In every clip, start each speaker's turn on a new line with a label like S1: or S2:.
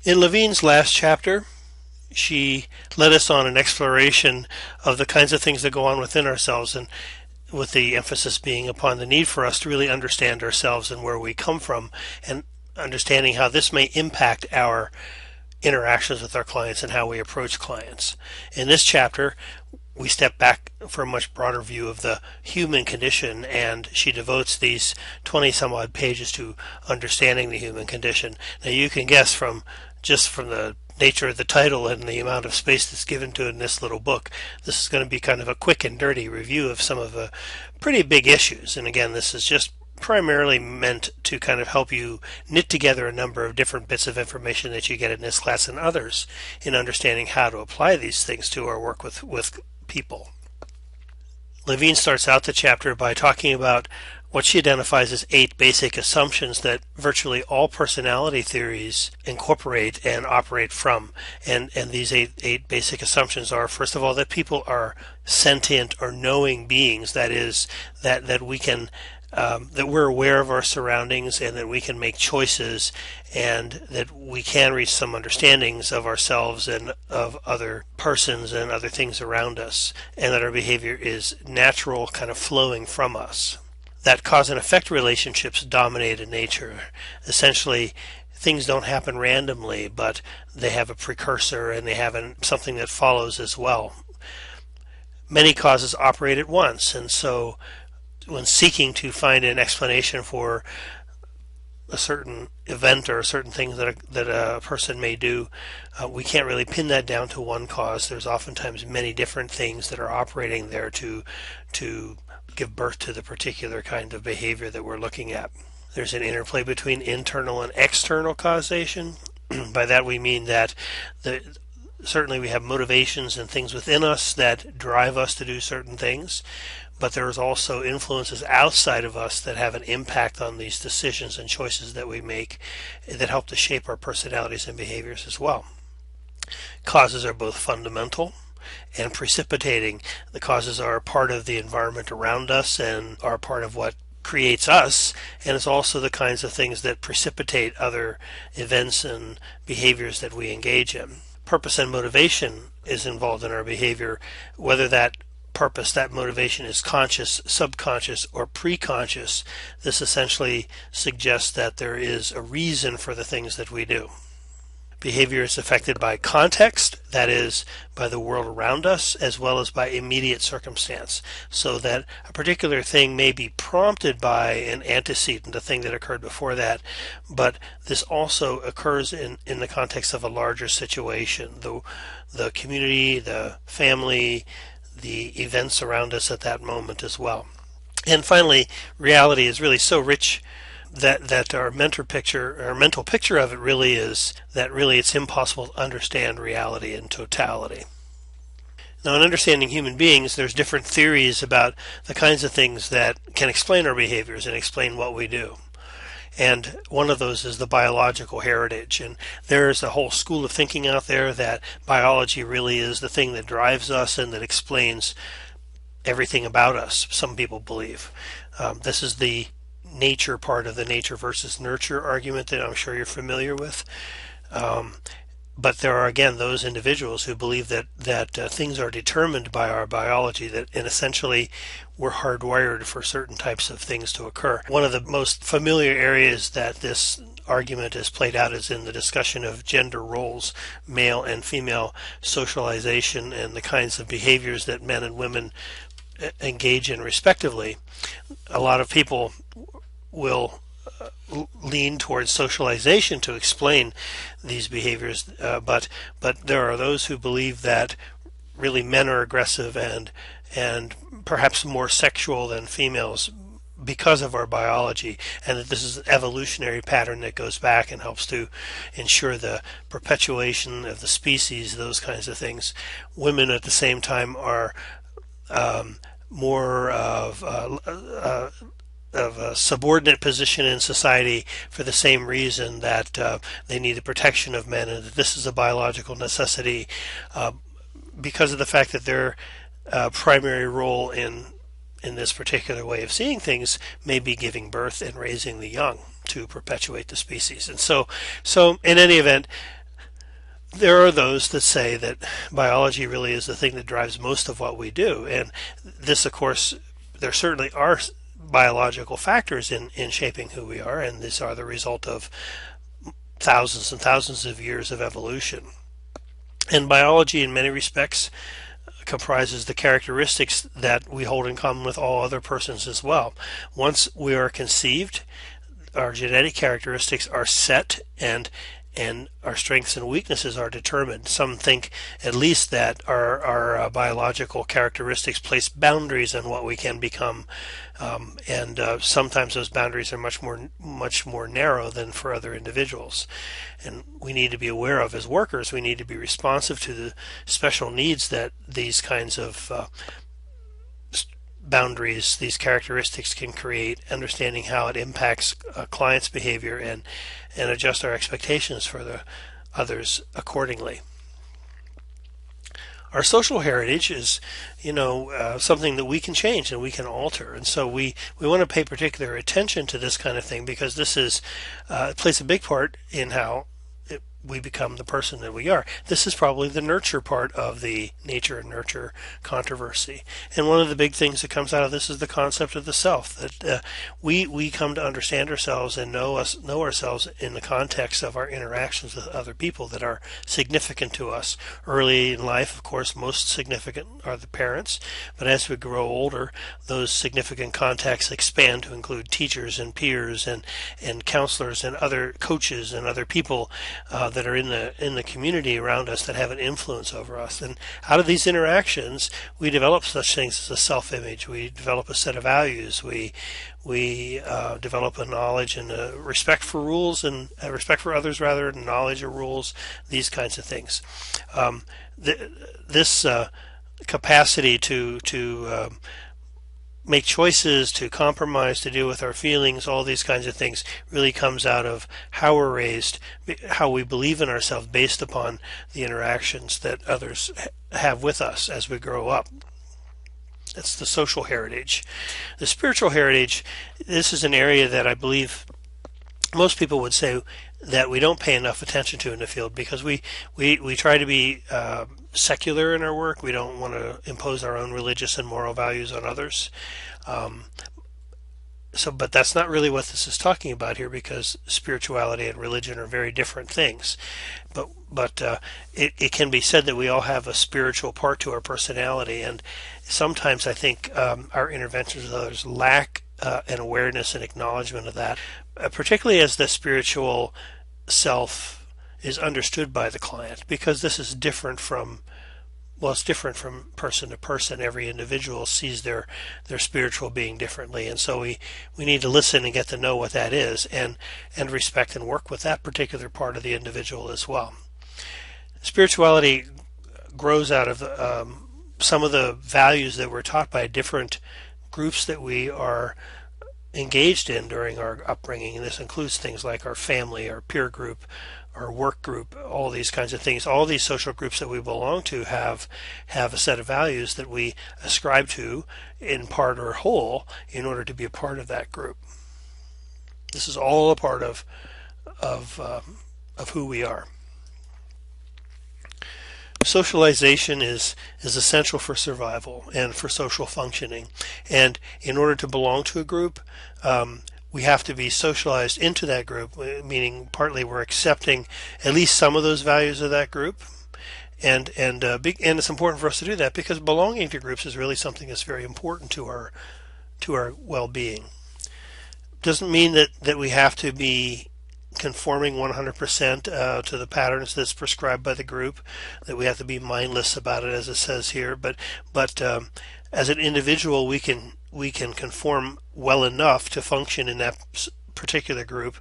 S1: In Levine's last chapter, she led us on an exploration of the kinds of things that go on within ourselves, and with the emphasis being upon the need for us to really understand ourselves and where we come from, and understanding how this may impact our interactions with our clients and how we approach clients. In this chapter, we step back for a much broader view of the human condition, and she devotes these 20 some odd pages to understanding the human condition. Now you can guess from the nature of the title and the amount of space that's given to it in this little book, this is going to be kind of a quick and dirty review of some of the pretty big issues. And again, this is just primarily meant to kind of help you knit together a number of different bits of information that you get in this class and others in understanding how to apply these things to our work with people. Levine starts out the chapter by talking about what she identifies as 8 basic assumptions that virtually all personality theories incorporate and operate from. And these eight basic assumptions are, first of all, that people are sentient or knowing beings. That is, that we can that we're aware of our surroundings and that we can make choices and that we can reach some understandings of ourselves and of other persons and other things around us, and that our behavior is natural, kind of flowing from us. That cause and effect relationships dominate in nature. Essentially, things don't happen randomly, but they have a precursor and they have something that follows as well. Many causes operate at once, and so when seeking to find an explanation for a certain event or certain things that a person may do, we can't really pin that down to one cause. There's oftentimes many different things that are operating there to give birth to the particular kind of behavior that we're looking at. There's an interplay between internal and external causation. By that we mean that certainly we have motivations and things within us that drive us to do certain things, but there's also influences outside of us that have an impact on these decisions and choices that we make that help to shape our personalities and behaviors as well. Causes are both fundamental and precipitating. The causes are a part of the environment around us and are part of what creates us, and it's also the kinds of things that precipitate other events and behaviors that we engage in. Purpose and motivation is involved in our behavior, whether that purpose, that motivation is conscious, subconscious, or preconscious. This essentially suggests that there is a reason for the things that we do. Behavior is affected by context, that is, by the world around us, as well as by immediate circumstance, so that a particular thing may be prompted by an antecedent, a thing that occurred before that, but this also occurs in the context of a larger situation, the community, the family, the events around us at that moment as well. And finally, reality is really so rich that our mental picture of it really is that really it's impossible to understand reality in totality. Now, in understanding human beings, there's different theories about the kinds of things that can explain our behaviors and explain what we do. And one of those is the biological heritage. And there's a whole school of thinking out there that biology really is the thing that drives us and that explains everything about us, some people believe. This is the nature part of the nature versus nurture argument that I'm sure you're familiar with. But there are, again, those individuals who believe that things are determined by our biology, and essentially we're hardwired for certain types of things to occur. One of the most familiar areas that this argument is played out is in the discussion of gender roles, male and female socialization, and the kinds of behaviors that men and women engage in respectively. A lot of people will lean towards socialization to explain these behaviors, but there are those who believe that really men are aggressive and perhaps more sexual than females because of our biology, and that this is an evolutionary pattern that goes back and helps to ensure the perpetuation of the species, those kinds of things. Women at the same time are more of a subordinate position in society for the same reason that they need the protection of men, and that this is a biological necessity because of the fact that their primary role in this particular way of seeing things may be giving birth and raising the young to perpetuate the species. And so in any event, There are those that say that biology really is the thing that drives most of what we do. And this, of course, there certainly are biological factors in shaping who we are, and these are the result of thousands and thousands of years of evolution. And biology, in many respects, comprises the characteristics that we hold in common with all other persons as well. Once we are conceived, our genetic characteristics are set, and our strengths and weaknesses are determined. Some think at least that our biological characteristics place boundaries on what we can become, and sometimes those boundaries are much more narrow than for other individuals. And we need to be aware of, as workers, we need to be responsive to the special needs that these kinds of boundaries, these characteristics can create, understanding how it impacts a client's behavior, and adjust our expectations for the others accordingly. Our social heritage is, something that we can change and we can alter, and so we want to pay particular attention to this kind of thing, because this is plays a big part in how we become the person that we are. This is probably the nurture part of the nature and nurture controversy. And one of the big things that comes out of this is the concept of the self, that we come to understand ourselves and know ourselves in the context of our interactions with other people that are significant to us. Early in life, of course, most significant are the parents, but as we grow older, those significant contacts expand to include teachers and peers and counselors and other coaches and other people that are in the community around us that have an influence over us. And out of these interactions, we develop such things as a self-image. We develop a set of values. We develop a knowledge and a respect for rules, and a respect for others, rather, and knowledge of rules, these kinds of things. This capacity to make choices, to compromise, to deal with our feelings, all these kinds of things really comes out of how we're raised, how we believe in ourselves based upon the interactions that others have with us as we grow up. That's the social heritage. The spiritual heritage, this is an area that I believe most people would say that we don't pay enough attention to in the field, because we try to be secular in our work. We don't want to impose our own religious and moral values on others. But that's not really what this is talking about here, because spirituality and religion are very different things. But it can be said that we all have a spiritual part to our personality, and sometimes I think our interventions with others lack an awareness and acknowledgement of that, particularly as the spiritual self is understood by the client, because this is different from, it's different from person to person. Every individual sees their spiritual being differently, and so we need to listen and get to know what that is, and respect and work with that particular part of the individual as well. Spirituality grows out of some of the values that were taught by different groups that we are engaged in during our upbringing, and this includes things like our family, our peer group, our work group, all these kinds of things. All these social groups that we belong to have a set of values that we ascribe to in part or whole in order to be a part of that group. This is all a part of who we are. Socialization is essential for survival and for social functioning. And in order to belong to a group, we have to be socialized into that group, meaning partly we're accepting at least some of those values of that group. And it's important for us to do that, because belonging to groups is really something that's very important to our well-being. Doesn't mean that we have to be conforming 100% to the patterns that's prescribed by the group, that we have to be mindless about it, as it says here. But as an individual, we can conform well enough to function in that particular group,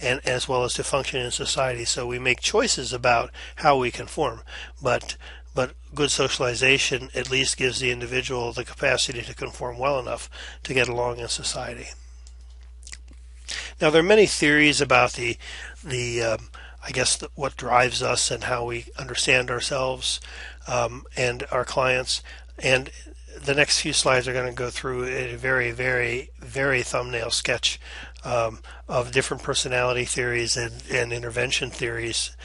S1: and as well as to function in society. So we make choices about how we conform, but good socialization at least gives the individual the capacity to conform well enough to get along in society. Now, there are many theories about what drives us and how we understand ourselves and our clients. And the next few slides are going to go through a very, very, very thumbnail sketch of different personality theories and intervention theories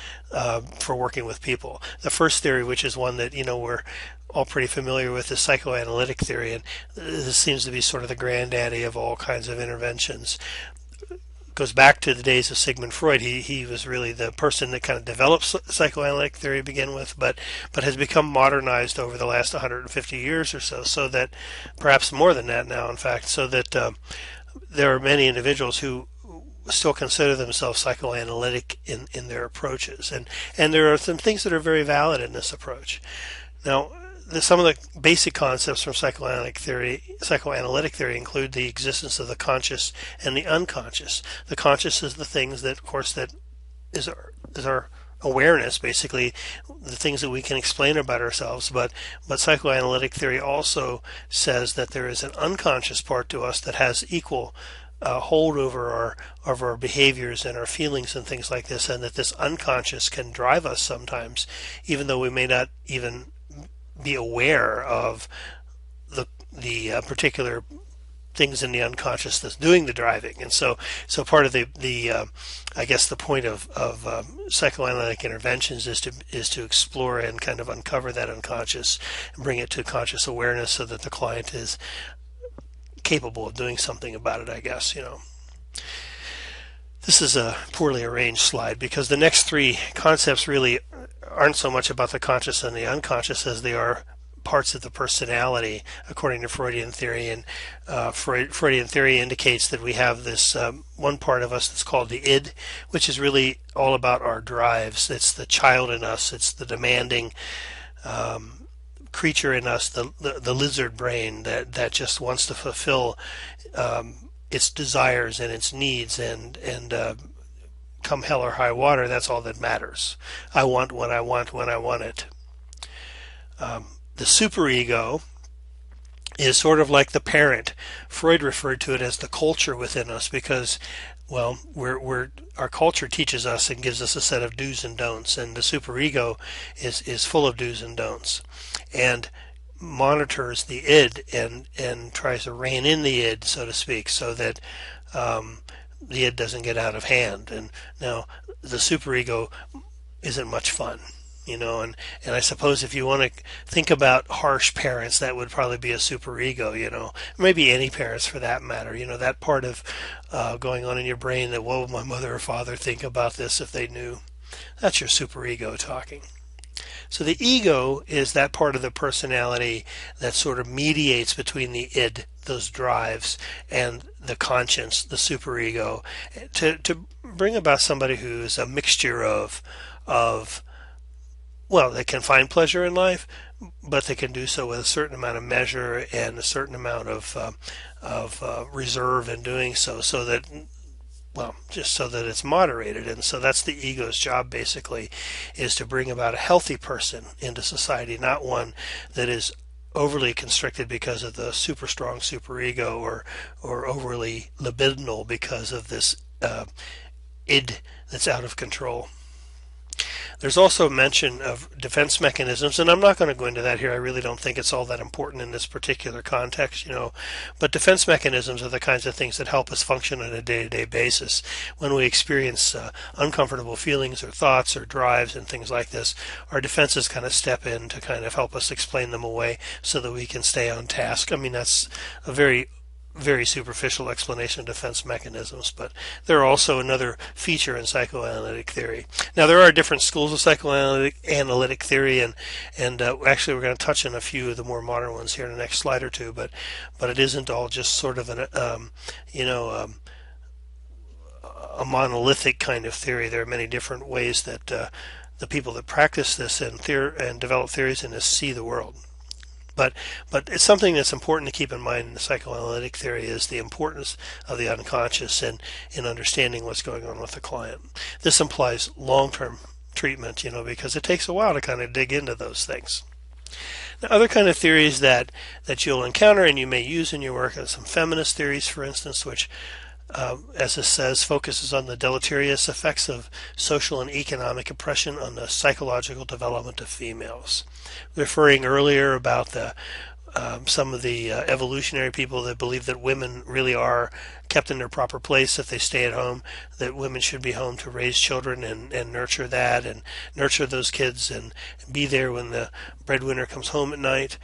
S1: for working with people. The first theory, which is one that we're all pretty familiar with, is psychoanalytic theory, and this seems to be sort of the granddaddy of all kinds of interventions. Goes back to the days of Sigmund Freud. He was really the person that kind of developed psychoanalytic theory to begin with, but has become modernized over the last 150 years or so, so that perhaps more than that now, in fact, so that there are many individuals who still consider themselves psychoanalytic in their approaches, and there are some things that are very valid in this approach. Now, some of the basic concepts from psychoanalytic theory include the existence of the conscious and the unconscious. The conscious is the things that, of course, that is our awareness, basically, the things that we can explain about ourselves. But psychoanalytic theory also says that there is an unconscious part to us that has equal hold over our behaviors and our feelings and things like this, and that this unconscious can drive us sometimes, even though we may not even be aware of the particular things in the unconscious that's doing the driving. And so part of the I guess the point of psychoanalytic interventions is to explore and kind of uncover that unconscious and bring it to conscious awareness so that the client is capable of doing something about it, I guess. This is a poorly arranged slide because the next three concepts really aren't so much about the conscious and the unconscious as they are parts of the personality, according to Freudian theory. And Freudian theory indicates that we have this one part of us that's called the id, which is really all about our drives. It's the child in us. It's the demanding creature in us, the lizard brain that just wants to fulfill its desires and its needs, and come hell or high water, that's all that matters. I want what I want when I want it. The superego is sort of like the parent. Freud referred to it as the culture within us because, well, our culture teaches us and gives us a set of do's and don'ts, and the superego is full of do's and don'ts, and monitors the id and tries to rein in the id, so to speak, so that the id doesn't get out of hand. And now the superego isn't much fun, and I suppose if you want to think about harsh parents, that would probably be a superego, maybe any parents for that matter, that part of going on in your brain that, what would my mother or father think about this if they knew? That's your superego talking. So the ego is that part of the personality that sort of mediates between the id, those drives, and the conscience, the superego, to bring about somebody who's a mixture of well, they can find pleasure in life, but they can do so with a certain amount of measure and a certain amount of reserve in doing so, so that, well, just so that it's moderated. And so that's the ego's job, basically, is to bring about a healthy person into society, not one that is overly constricted because of the super strong superego, or overly libidinal because of this id that's out of control. There's also mention of defense mechanisms, and I'm not going to go into that here. I really don't think it's all that important in this particular context, but defense mechanisms are the kinds of things that help us function on a day-to-day basis. When we experience uncomfortable feelings or thoughts or drives and things like this, our defenses kind of step in to kind of help us explain them away so that we can stay on task. I mean, that's a very superficial explanation of defense mechanisms, but they're also another feature in psychoanalytic theory. Now, there are different schools of psychoanalytic theory, and actually we're going to touch on a few of the more modern ones here in the next slide or two, but it isn't all just sort of a monolithic kind of theory. There are many different ways that the people that practice this and develop theories in this see the world. But it's something that's important to keep in mind in the psychoanalytic theory, is the importance of the unconscious and in understanding what's going on with the client. This implies long-term treatment, because it takes a while to kind of dig into those things. Now, other kind of theories that you'll encounter and you may use in your work are some feminist theories, for instance, which as it says, focuses on the deleterious effects of social and economic oppression on the psychological development of females. Referring earlier about the some of the evolutionary people that believe that women really are kept in their proper place if they stay at home, that women should be home to raise children and nurture that and nurture those kids and be there when the breadwinner comes home at night.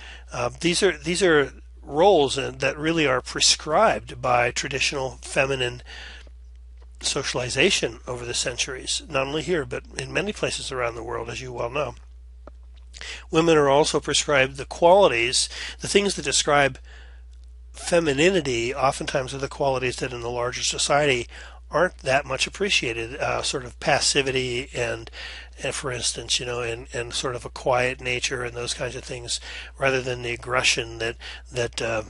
S1: These are roles that really are prescribed by traditional feminine socialization over the centuries, not only here but in many places around the world, as you well know. Women are also prescribed the qualities, the things that describe femininity, oftentimes are the qualities that in the larger society aren't that much appreciated, sort of passivity and for instance, and sort of a quiet nature and those kinds of things, rather than the aggression that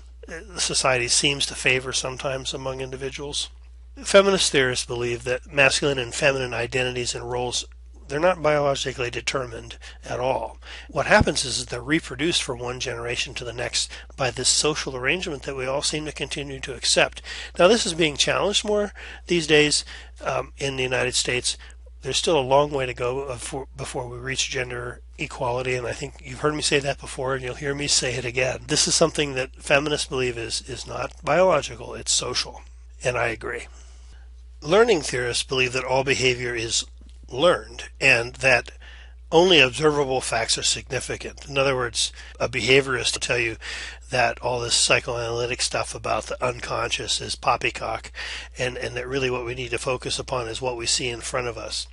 S1: society seems to favor sometimes among individuals. Feminist theorists believe that masculine and feminine identities and roles, they're not biologically determined at all. What happens is they're reproduced from one generation to the next by this social arrangement that we all seem to continue to accept. Now, this is being challenged more these days in the United States. There's still a long way to go before we reach gender equality, and I think you've heard me say that before, and you'll hear me say it again. This is something that feminists believe is not biological, it's social, and I agree. Learning theorists believe that all behavior is learned and that only observable facts are significant. In other words, a behaviorist will tell you that all this psychoanalytic stuff about the unconscious is poppycock, and that really what we need to focus upon is what we see in front of us.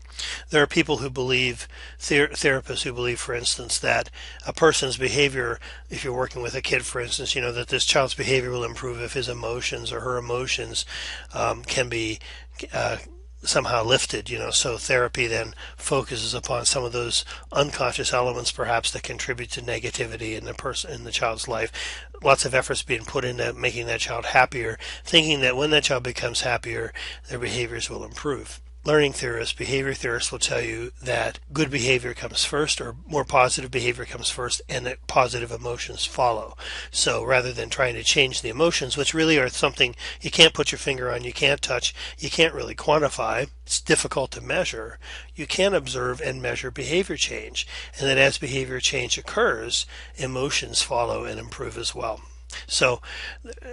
S1: There are people who believe, therapists who believe, for instance, that a person's behavior, if you're working with a kid, for instance, that this child's behavior will improve if his emotions or her emotions can be somehow lifted, so therapy then focuses upon some of those unconscious elements perhaps that contribute to negativity in the child's life. Lots of efforts being put into making that child happier, thinking that when that child becomes happier, their behaviors will improve. Learning theorists, behavior theorists will tell you that good behavior comes first, or more positive behavior comes first, and that positive emotions follow. So rather than trying to change the emotions, which really are something you can't put your finger on, you can't touch, you can't really quantify, it's difficult to measure, you can observe and measure behavior change. And that as behavior change occurs, emotions follow and improve as well. So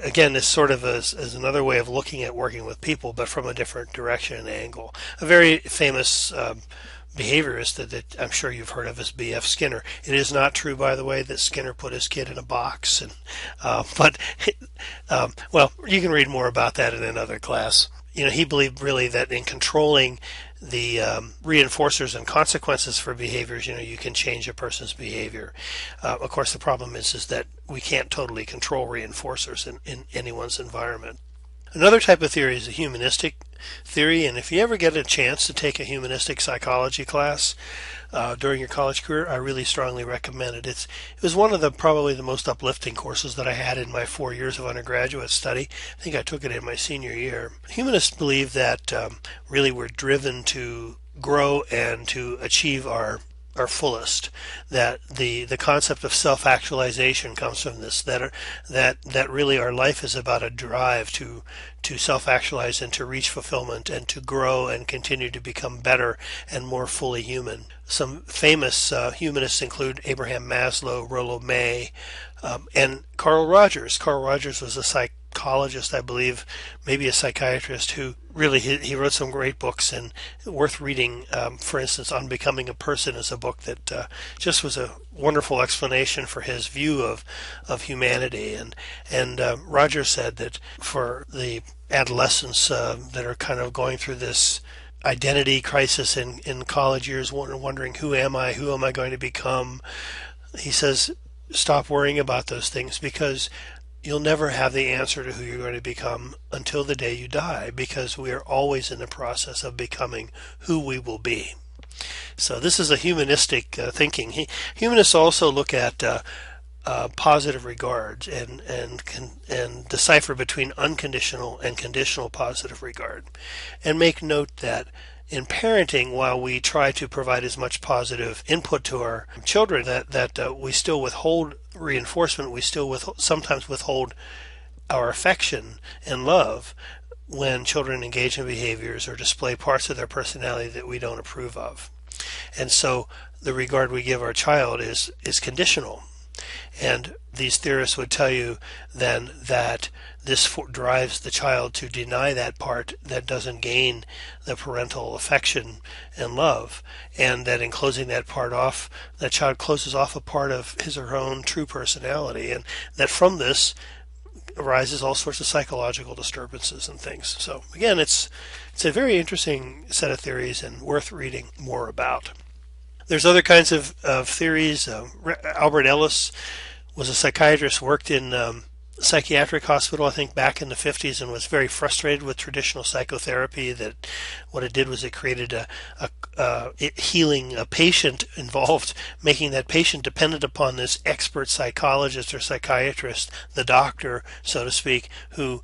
S1: again, this sort of is another way of looking at working with people, but from a different direction and angle. A very famous behaviorist that I'm sure you've heard of is B.F. Skinner. It is not true, by the way, that Skinner put his kid in a box, but you can read more about that in another class. He believed really that in controlling the reinforcers and consequences for behaviors, you can change a person's behavior. Of course, the problem is that we can't totally control reinforcers in anyone's environment. Another type of theory is a humanistic theory, and if you ever get a chance to take a humanistic psychology class during your college career, I really strongly recommend it. It was one of probably the most uplifting courses that I had in my 4 years of undergraduate study. I think I took it in my senior year. Humanists believe that really we're driven to grow and to achieve our fullest, that the concept of self-actualization comes from this, that really our life is about a drive to self-actualize and to reach fulfillment and to grow and continue to become better and more fully human. Some famous humanists include Abraham Maslow, Rollo May, and Carl Rogers. Carl Rogers was a psychologist, I believe, maybe a psychiatrist, who really he wrote some great books and worth reading. For instance, On Becoming a Person is a book that just was a wonderful explanation for his view of humanity. And Rogers said that for the adolescents that are kind of going through this identity crisis in college years, wondering who am I going to become, he says, stop worrying about those things, because you'll never have the answer to who you're going to become until the day you die, because we are always in the process of becoming who we will be. So this is a humanistic thinking. Humanists also look at positive regards and decipher between unconditional and conditional positive regard, and make note that in parenting, while we try to provide as much positive input to our children, that we still withhold reinforcement, we still sometimes withhold our affection and love when children engage in behaviors or display parts of their personality that we don't approve of. And so the regard we give our child is conditional. And these theorists would tell you then that this drives the child to deny that part that doesn't gain the parental affection and love, and that in closing that part off, that child closes off a part of his or her own true personality, and that from this arises all sorts of psychological disturbances and things. So again, it's a very interesting set of theories and worth reading more about. There's other kinds of theories. Albert Ellis was a psychiatrist, worked in psychiatric hospital, I think, back in the 50s, and was very frustrated with traditional psychotherapy. That what it did was it created healing a patient involved making that patient dependent upon this expert psychologist or psychiatrist, the doctor, so to speak, who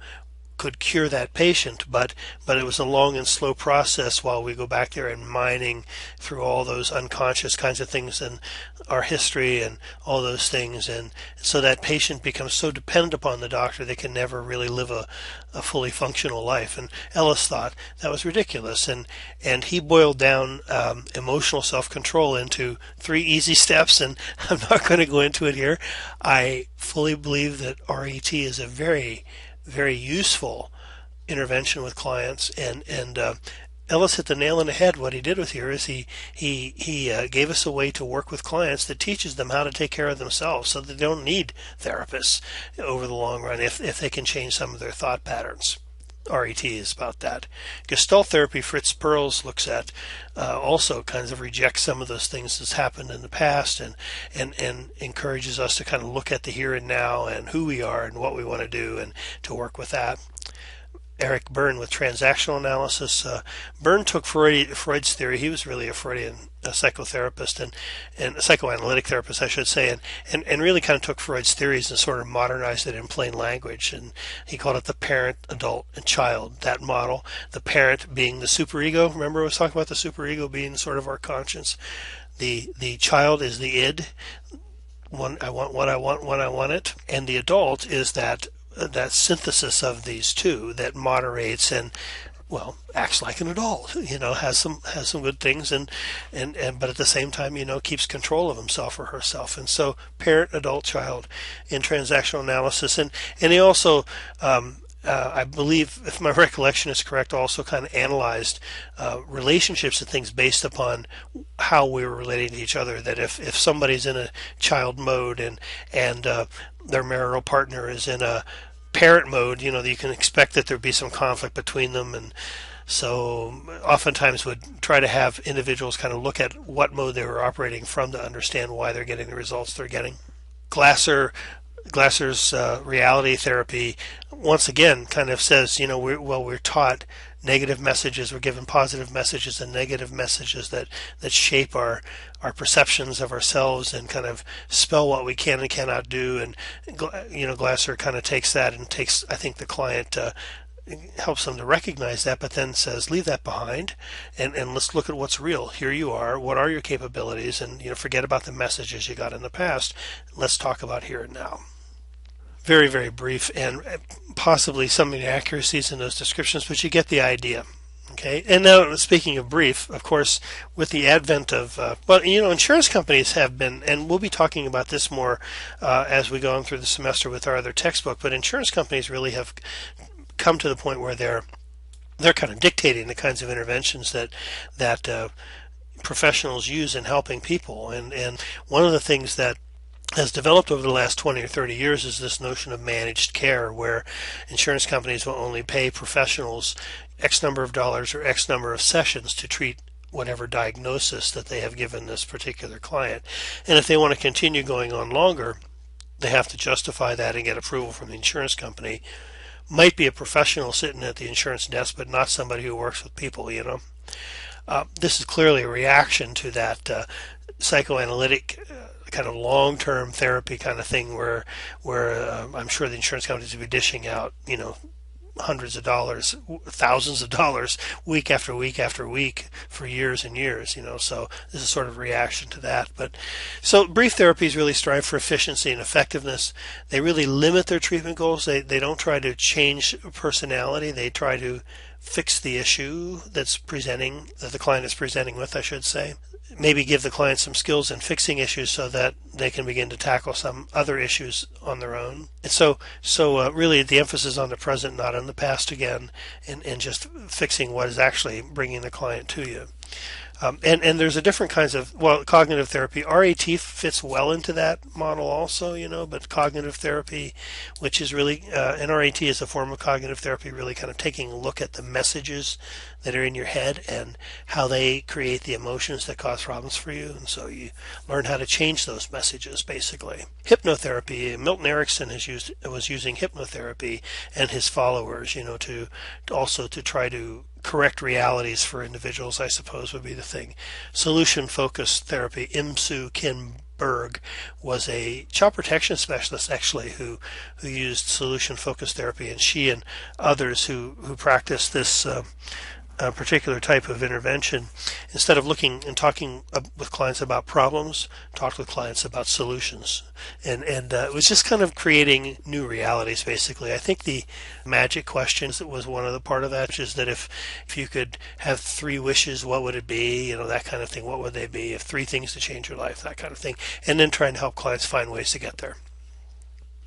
S1: could cure that patient, but it was a long and slow process while we go back there and mining through all those unconscious kinds of things in our history and all those things, and so that patient becomes so dependent upon the doctor they can never really live a fully functional life. And Ellis thought that was ridiculous, and he boiled down emotional self-control into 3 easy steps, and I'm not going to go into it here. I fully believe that RET is a very useful intervention with clients, and Ellis hit the nail on the head. What he did with here is he gave us a way to work with clients that teaches them how to take care of themselves, so that they don't need therapists over the long run if they can change some of their thought patterns. RET is about that. Gestalt therapy, Fritz Perls looks at also kinds of rejects some of those things that's happened in the past, and encourages us to kind of look at the here and now and who we are and what we want to do and to work with that. Eric Berne with transactional analysis. Berne took Freud's theory. He was really a Freudian psychotherapist and a psychoanalytic therapist, I should say, and really kind of took Freud's theories and sort of modernized it in plain language. And he called it the parent, adult, and child, that model. The parent being the superego. Remember I was talking about the superego being sort of our conscience. The child is the id. I want what I want when I want it. And the adult is that synthesis of these two that moderates and acts like an adult, has some good things and but at the same time, keeps control of himself or herself. And so parent, adult, child in transactional analysis, and he also I believe, if my recollection is correct, also kind of analyzed relationships and things based upon how we were relating to each other. That if somebody's in a child mode and their marital partner is in a parent mode, you can expect that there'd be some conflict between them. And so oftentimes would try to have individuals kind of look at what mode they were operating from to understand why they're getting the results they're getting. Glasser's reality therapy once again kind of says, we're taught negative messages, we're given positive messages and negative messages that shape our perceptions of ourselves and kind of spell what we can and cannot do. And Glasser kind of takes that and takes, I think, the client helps them to recognize that, but then says, leave that behind and let's look at what's real. Here you are. What are your capabilities? And forget about the messages you got in the past. Let's talk about here and now. Very, very brief and possibly some inaccuracies in those descriptions, but you get the idea. Okay, and now speaking of brief, of course, with the advent of, insurance companies have been, and we'll be talking about this more as we go on through the semester with our other textbook, but insurance companies really have come to the point where they're kind of dictating the kinds of interventions that professionals use in helping people. And one of the things that has developed over the last 20 or 30 years is this notion of managed care, where insurance companies will only pay professionals X number of dollars or X number of sessions to treat whatever diagnosis that they have given this particular client. And if they want to continue going on longer, they have to justify that and get approval from the insurance company. Might be a professional sitting at the insurance desk, but not somebody who works with people, This is clearly a reaction to that psychoanalytic kind of long-term therapy kind of thing where I'm sure the insurance companies will be dishing out, hundreds of dollars, thousands of dollars week after week after week for years and years, so this is sort of a reaction to that. But so brief therapies really strive for efficiency and effectiveness. They really limit their treatment goals. They don't try to change personality. They try to fix the issue that the client is presenting with, I should say. maybe give the client some skills in fixing issues so that they can begin to tackle some other issues on their own. And so really the emphasis on the present, not on the past again, and just fixing what is actually bringing the client to you. And there's a different kinds of, well, cognitive therapy. RAT fits well into that model also, but cognitive therapy, which is really, and RAT is a form of cognitive therapy, really kind of taking a look at the messages that are in your head and how they create the emotions that cause problems for you. And so you learn how to change those messages, basically. Hypnotherapy, Milton Erickson was using hypnotherapy and his followers, to also to try to correct realities for individuals, I suppose would be the thing. Solution-focused therapy. Imsu Kim Berg was a child protection specialist, actually, who used solution-focused therapy, and she and others who practiced this particular type of intervention, instead of looking and talking with clients about problems, talked with clients about solutions. And it was just kind of creating new realities, basically. I think the magic questions was one of the part of that, which is that if you could have 3 wishes, what would it be? That kind of thing. What would they be? If 3 things to change your life, that kind of thing. And then trying to help clients find ways to get there.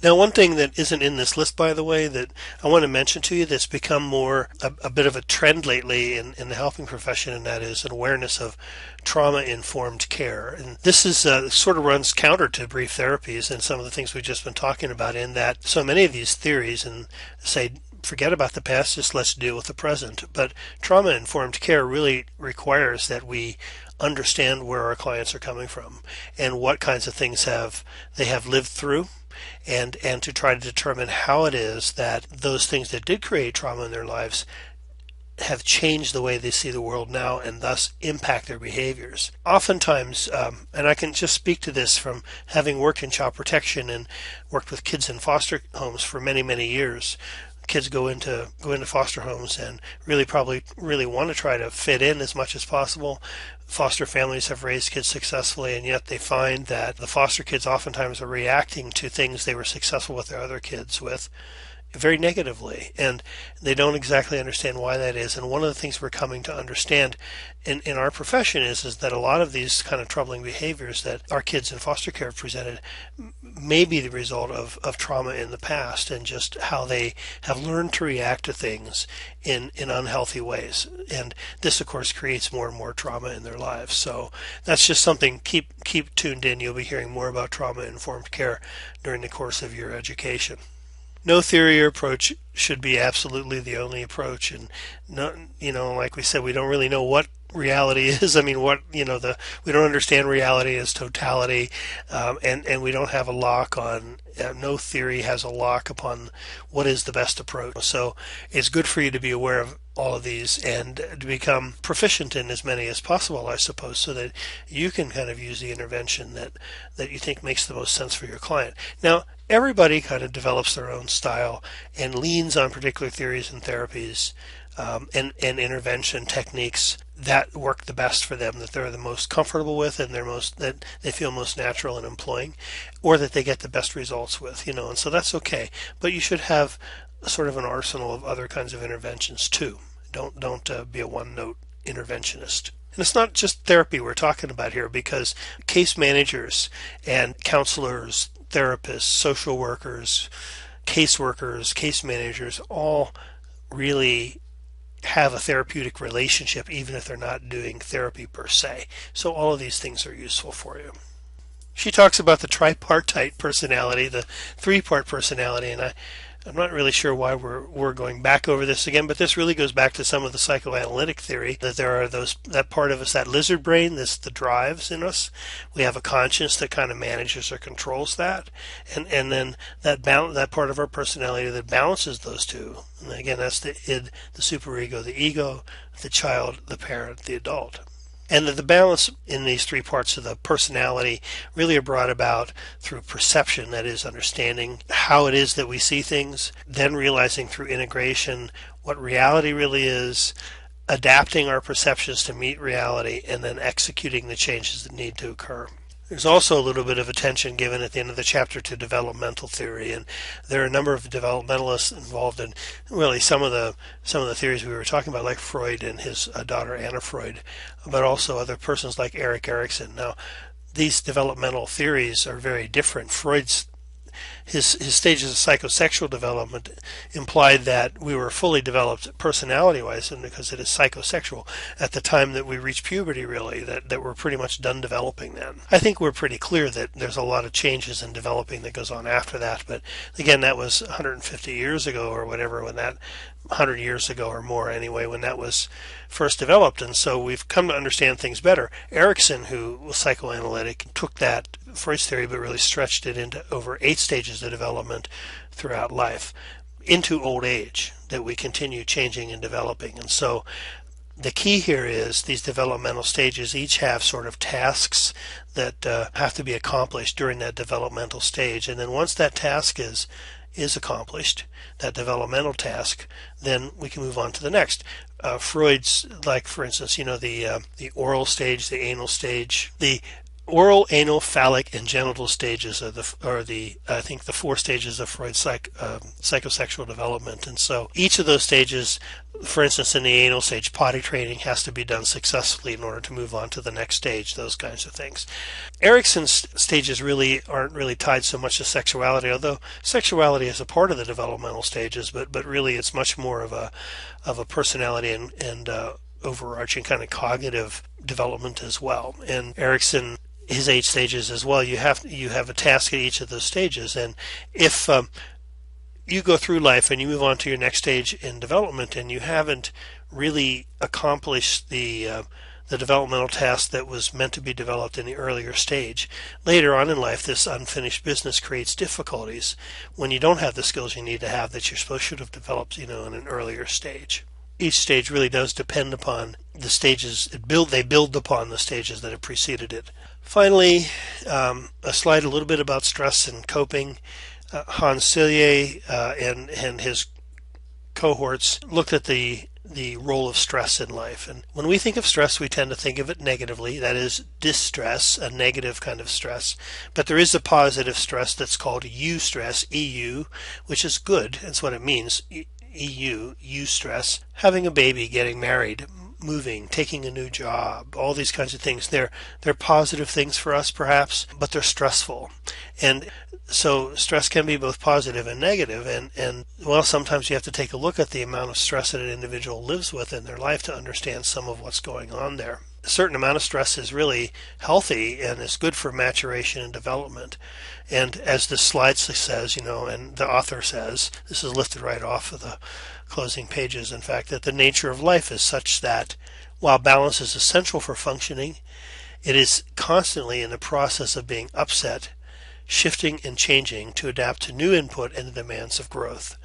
S1: Now, one thing that isn't in this list, by the way, that I want to mention to you that's become more a bit of a trend lately in the helping profession, and that is an awareness of trauma-informed care. And this is sort of runs counter to brief therapies and some of the things we've just been talking about, in that so many of these theories and say, forget about the past, just let's deal with the present. But trauma-informed care really requires that we understand where our clients are coming from and what kinds of things they have lived through, and to try to determine how it is that those things that did create trauma in their lives have changed the way they see the world now and thus impact their behaviors. Oftentimes, and I can just speak to this from having worked in child protection and worked with kids in foster homes for many, many years. Kids go into foster homes and probably want to try to fit in as much as possible. Foster families have raised kids successfully, and yet they find that the foster kids oftentimes are reacting to things they were successful with their other kids with very negatively, and they don't exactly understand why that is. And one of the things we're coming to understand in our profession is that a lot of these kind of troubling behaviors that our kids in foster care have presented may be the result of trauma in the past, and just how they have learned to react to things in unhealthy ways. And this, of course, creates more and more trauma in their lives. So that's just something, keep tuned in. You'll be hearing more about trauma-informed care during the course of your education. No theory or approach should be absolutely the only approach, and like we said, we don't really know what reality is. I mean, we don't understand reality as totality, and we don't have a lock on. No theory has a lock upon what is the best approach. So it's good for you to be aware of all of these and to become proficient in as many as possible, I suppose, so that you can kind of use the intervention that you think makes the most sense for your client. Now, everybody kind of develops their own style and leans on particular theories and therapies and intervention techniques that work the best for them, that they're the most comfortable with, and that they feel most natural in employing, or that they get the best results with, and so that's okay. But you should have sort of an arsenal of other kinds of interventions too. Don't be a one-note interventionist. And it's not just therapy we're talking about here, because case managers and counselors, therapists, social workers, caseworkers, case managers all really have a therapeutic relationship, even if they're not doing therapy per se. So all of these things are useful for you. She talks about the tripartite personality, the 3-part personality, and I'm not really sure why we're going back over this again, but this really goes back to some of the psychoanalytic theory that there are that part of us, that lizard brain, the drives in us. We have a conscience that kind of manages or controls that, and then that part of our personality that balances those two. And again, that's the id, the superego, the ego, the child, the parent, the adult. And the balance in these 3 parts of the personality really are brought about through perception, that is, understanding how it is that we see things, then realizing through integration what reality really is, adapting our perceptions to meet reality, and then executing the changes that need to occur. There's also a little bit of attention given at the end of the chapter to developmental theory, and there are a number of developmentalists involved in really some of the theories we were talking about, like Freud and his daughter Anna Freud, but also other persons like Erik Erikson. Now, these developmental theories are very different. Freud's his stages of psychosexual development implied that we were fully developed personality-wise, and because it is psychosexual, at the time that we reach puberty, really, that we're pretty much done developing then. I think we're pretty clear that there's a lot of changes in developing that goes on after that, but again, that was 150 years ago or whatever, 100 years ago or more anyway, when that was first developed, and so we've come to understand things better. Erikson, who was psychoanalytic, took that Freud's theory but really stretched it into over 8 stages of development throughout life, into old age, that we continue changing and developing. And so the key here is these developmental stages each have sort of tasks that have to be accomplished during that developmental stage, and then once that task is accomplished, that developmental task, then we can move on to the next. Freud's, like, for instance, the oral stage, the anal stage, the oral, anal, phallic, and genital stages are the I think the 4 stages of Freud's psychosexual development. And so each of those stages, for instance, in the anal stage, potty training has to be done successfully in order to move on to the next stage, those kinds of things. Erikson's stages really aren't really tied so much to sexuality, although sexuality is a part of the developmental stages, but really it's much more of a personality and overarching kind of cognitive development as well. And Erikson, his 8 stages as well, you have a task at each of those stages, and if you go through life and you move on to your next stage in development and you haven't really accomplished the developmental task that was meant to be developed in the earlier stage, later on in life this unfinished business creates difficulties when you don't have the skills you need to have that should have developed in an earlier stage. Each stage really does depend upon the stages they build upon the stages that have preceded it. Finally, a slide a little bit about stress and coping. Hans Selye and his cohorts looked at the role of stress in life. And when we think of stress, we tend to think of it negatively. That is distress, a negative kind of stress. But there is a positive stress that's called eustress, EU, which is good. That's what it means. Eustress. Having a baby, getting married, moving, taking a new job, all these kinds of things. They're positive things for us, perhaps, but they're stressful. And so stress can be both positive and negative, and well, sometimes you have to take a look at the amount of stress that an individual lives with in their life to understand some of what's going on there. A certain amount of stress is really healthy and is good for maturation and development. And as the slide says, and the author says, this is lifted right off of the closing pages, in fact, that the nature of life is such that while balance is essential for functioning, it is constantly in the process of being upset, shifting and changing to adapt to new input and the demands of growth.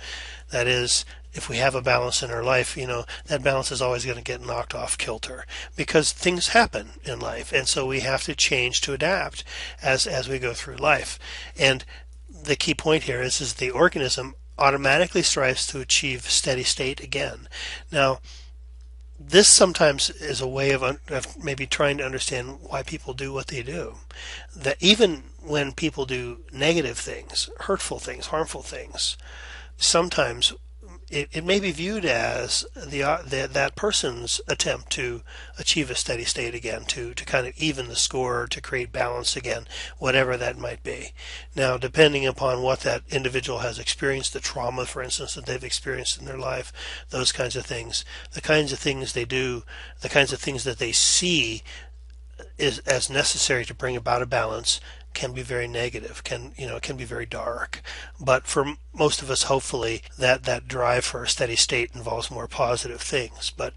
S1: That is, if we have a balance in our life, that balance is always going to get knocked off kilter because things happen in life, and so we have to change to adapt as we go through life. And the key point here is the organism automatically strives to achieve steady state again. Now, this sometimes is a way of maybe trying to understand why people do what they do. That even when people do negative things, hurtful things, harmful things, sometimes it may be viewed as that person's attempt to achieve a steady state again, to kind of even the score, to create balance again, whatever that might be. Now, depending upon what that individual has experienced, the trauma, for instance, that they've experienced in their life, those kinds of things, the kinds of things they do, the kinds of things that they see as necessary to bring about a balance can be very negative, can be very dark. But for most of us, hopefully, that drive for a steady state involves more positive things. But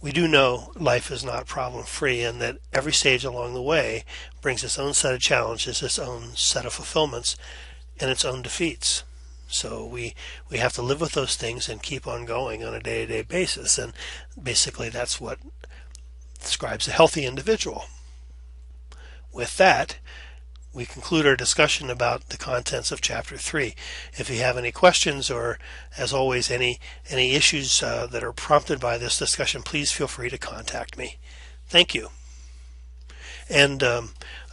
S1: we do know life is not problem-free, and that every stage along the way brings its own set of challenges, its own set of fulfillments, and its own defeats. So we have to live with those things and keep on going on a day-to-day basis. And basically that's what describes a healthy individual. With that, we conclude our discussion about the contents of Chapter 3. If you have any questions or, as always, any issues that are prompted by this discussion, please feel free to contact me. Thank you. And I'm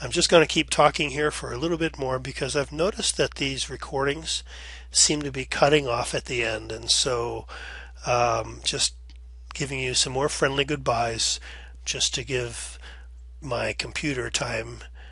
S1: just going to keep talking here for a little bit more because I've noticed that these recordings seem to be cutting off at the end. And so just giving you some more friendly goodbyes just to give my computer time